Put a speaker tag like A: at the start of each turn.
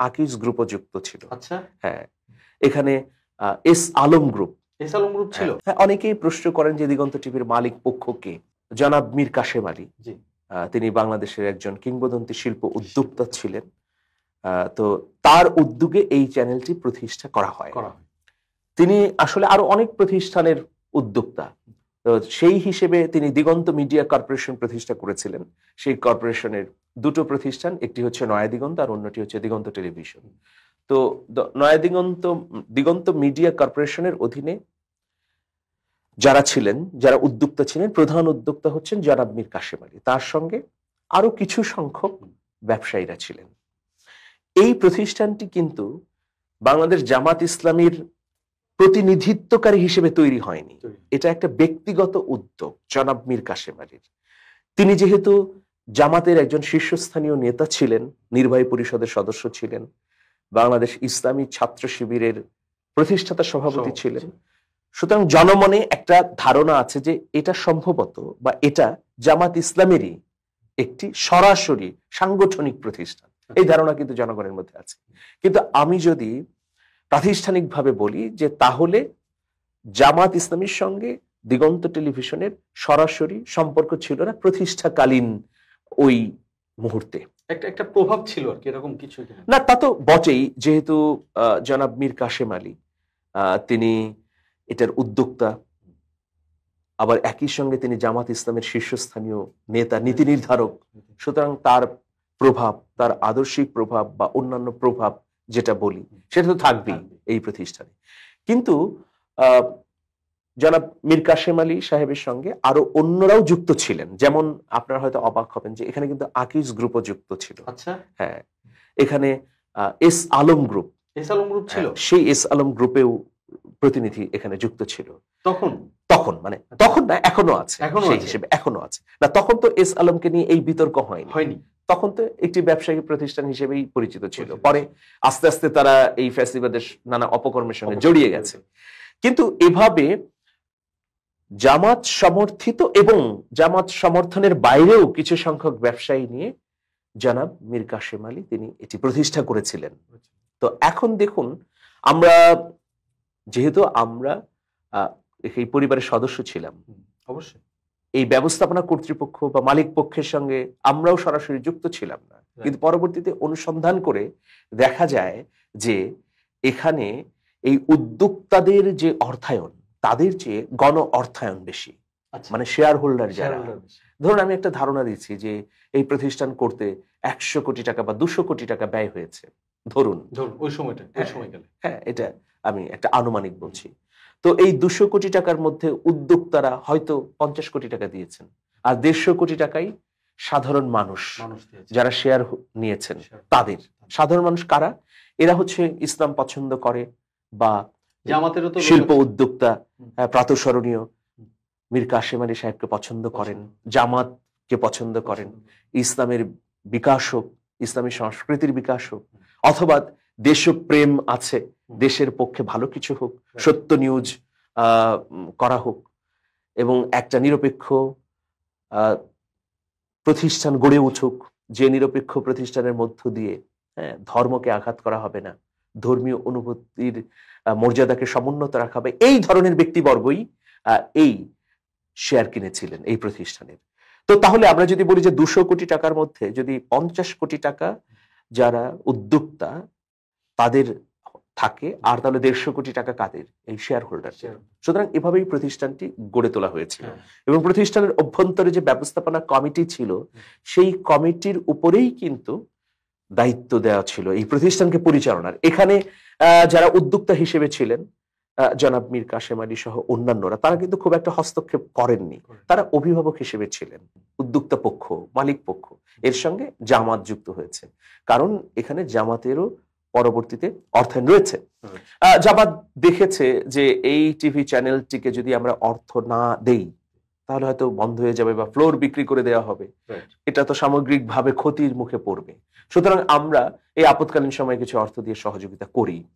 A: আকিজ গ্রুপও যুক্ত ছিল।
B: আচ্ছা,
A: হ্যাঁ, এখানে এস আলম গ্রুপ
B: ছিল।
A: হ্যাঁ, অনেকেই প্রশ্ন করেন যে দিগন্ত টিভির মালিক পক্ষ কে? জনাব মীর কাশেম আলী। তিনি বাংলাদেশের একজন কিংবদন্তি শিল্প উদ্যোক্তা ছিলেন। তো তার উদ্যোগে এই চ্যানেলটি প্রতিষ্ঠা করা হয়। তিনি আসলে আরো অনেক প্রতিষ্ঠানের উদ্যোক্তা। তো সেই হিসেবে তিনি দিগন্ত মিডিয়া কর্পোরেশন প্রতিষ্ঠা করেছিলেন। সেই কর্পোরেশনের দুটো প্রতিষ্ঠান, একটি হচ্ছে নয়া দিগন্ত আর অন্যটি হচ্ছে দিগন্ত টেলিভিশন। তো নয়া দিগন্ত মিডিয়া কর্পোরেশনের অধীনে যারা ছিলেন, যারা উদ্যোক্তা ছিলেন, প্রধান উদ্যোক্তা হচ্ছেন জনাব মীর কাশেম আলী। তার সঙ্গে আরো কিছু সংখ্যক ব্যবসায়ীরা ছিলেন। এই প্রতিষ্ঠানটি কিন্তু বাংলাদেশ জামাত ইসলামীর প্রতিনিধিত্বকারী হিসেবে তৈরি হয়নি। এটা একটা ব্যক্তিগত উদ্যোগ জনাব মীর কাশেম আলীর। তিনি যেহেতু জামাতের একজন শীর্ষস্থানীয় নেতা ছিলেন, নির্বাহী পরিষদের সদস্য ছিলেন, বাংলাদেশ ইসলামী ছাত্র শিবিরের প্রতিষ্ঠাতা সভাপতি ছিলেন, সুতরাং জনমনে একটা ধারণা আছে যে এটা সম্ভবত বা এটা জামাত ইসলামেরই একটি সরাসরি সাংগঠনিক প্রতিষ্ঠান। এই ধারণা কিন্তু জনগণের মধ্যে আছে। কিন্তু আমি যদি প্রাতিষ্ঠানিকভাবে বলি যে তাহলে জামাত ইসলামীর সঙ্গে দিগন্ত টেলিভিশনের সরাসরি সম্পর্ক ছিল না প্রতিষ্ঠাকালীন ওই মুহূর্তে।
B: একটা প্রভাব ছিল আর কি, এরকম কিছু
A: না, তা তো বটেই। যেহেতু জনাব মীর কাশেম আলী তিনি এটার উদ্যোক্তা, আবার একই সঙ্গে তিনি জামাত ইসলামের শীর্ষস্থানীয় নেতা, নীতি নির্ধারক, সুতরাং তার প্রভাব, তার আদর্শিক প্রভাব বা অন্যান্য প্রভাব যেটা বলি সেটা তো থাকবেই এই প্রতিষ্ঠানে। কিন্তু জনাব মীর কাশেম আলী সাহেবের সঙ্গে আরো অন্যরাও যুক্ত ছিলেন। যেমন আপনারা হয়তো অবাক হবেন যে এখানে কিন্তু আকিজ গ্রুপও যুক্ত ছিল।
B: আচ্ছা,
A: হ্যাঁ, এখানে এস আলম গ্রুপ
B: ছিল।
A: সেই এস আলম গ্রুপেও প্রতিনিধি এখানে যুক্ত ছিল। তখন মানে তখন না, এখনো আছে, সেই হিসেবে এখনো আছে। না, তখন তো এস আলমকে নিয়ে এই বিতর্ক হয়নি। তখন তো একটি ব্যবসায়িক প্রতিষ্ঠান হিসেবেই পরিচিত ছিল। পরে আস্তে আস্তে তারা এই ফ্যাসিবাদের নানা অপকর্মের সঙ্গে জড়িয়ে গেছে। কিন্তু এভাবে জামাত সমর্থিত এবং জামাত সমর্থনের বাইরেও কিছু সংখ্যক ব্যবসায়ী নিয়ে জনাব মীর কাশেম আলী তিনি এটি প্রতিষ্ঠা করেছিলেন। তো এখন দেখুন, যেহেতু আমরা এই পরিবারের সদস্য ছিলাম,
B: অবশ্যই
A: এই ব্যবস্থাপনা কর্তৃপক্ষ বা মালিক পক্ষের সঙ্গে আমরাও সরাসরি যুক্ত ছিলাম না। কিন্তু পরবর্তীতে অনুসন্ধান করে দেখা যায় যে এখানে এই উদ্যোক্তাদের যে অর্থায়ন, তাদের চেয়ে গণ অর্থায়ন বেশি। মানে শেয়ার হোল্ডার যারা, ধরুন আমি একটা ধারণা দিচ্ছি যে এই প্রতিষ্ঠান করতে 100 কোটি টাকা বা 200 কোটি টাকা ব্যয় হয়েছে, ধরুন
B: ওই সময়টা।
A: হ্যাঁ, এটা আমি একটা আনুমানিক বলছি। তো এই 200 কোটি টাকার মধ্যে উদ্যোক্তারা হয়তো 50 কোটি টাকা দিয়েছেন, আর 150 কোটি টাকাই সাধারণ মানুষ যারা শেয়ার নিয়েছেন তাদের। সাধারণ মানুষ কারা? এরা হচ্ছে ইসলাম পছন্দ করে বা
B: জামাতেরও তো
A: শিল্প উদ্যোক্তা, প্রাতঃস্মরণীয় মীর কাশেম আলী সাহেবকে পছন্দ করেন, জামাতকে পছন্দ করেন, ইসলামের বিকাশ হোক, ইসলামী সংস্কৃতির বিকাশ হোক, অথবা দেশপ্রেম আছে, দেশের পক্ষে ভালো কিছু হোক, সত্য নিউজ করা হোক এবং একটা নিরপেক্ষ প্রতিষ্ঠান গড়ে উঠুক, যে নিরপেক্ষ প্রতিষ্ঠানের মধ্য দিয়ে ধর্মকে আঘাত করা হবে না, ধর্মীয় অনুভূতির মর্যাদাকে সমুন্নত রাখা হবে। এই ধরনের ব্যক্তিবর্গই এই শেয়ার কিনেছিলেন এই প্রতিষ্ঠানের। তো তাহলে আমরা যদি বলি যে 200 কোটি টাকার মধ্যে যদি 50 কোটি টাকা যারা উদ্যোক্তা তাদের থাকে, আর তাহলে 150 কোটি টাকা কাদের? এই শেয়ার হোল্ডার। সুতরাং এভাবেই প্রতিষ্ঠানটি গড়ে তোলা হয়েছিল এবং প্রতিষ্ঠানের অভ্যন্তরে যে ব্যবস্থাপনা কমিটি ছিল সেই কমিটির উপরেই কিন্তু দায়িত্ব দেওয়া ছিল এই প্রতিষ্ঠানকে পরিচালনার। এখানে যারা উদ্যোক্তা হিসেবে ছিলেন জনাব মীর কাশেম আলী সহ অন্যান্যরা, তারা কিন্তু খুব একটা হস্তক্ষেপ করেননি। তারা অভিভাবক হিসেবে ছিলেন। উদ্যোক্তা পক্ষ, মালিক পক্ষ এর সঙ্গে জামাত যুক্ত হয়েছে, কারণ এখানে জামাতেরও পরবর্তীতে অর্থায়ন রয়েছে। জামাত দেখেছে যে এই টিভি চ্যানেলটিকে যদি আমরা অর্থ না দেই তাহলে হয়তো বন্ধ হয়ে যাবে বা ফ্লোর বিক্রি করে দেওয়া হবে, এটা তো সামগ্রিকভাবে ক্ষতির মুখে পড়বে। সুতরাং আমরা এই আপৎকালীন সময়ে কিছু অর্থ দিয়ে সহযোগিতা করি।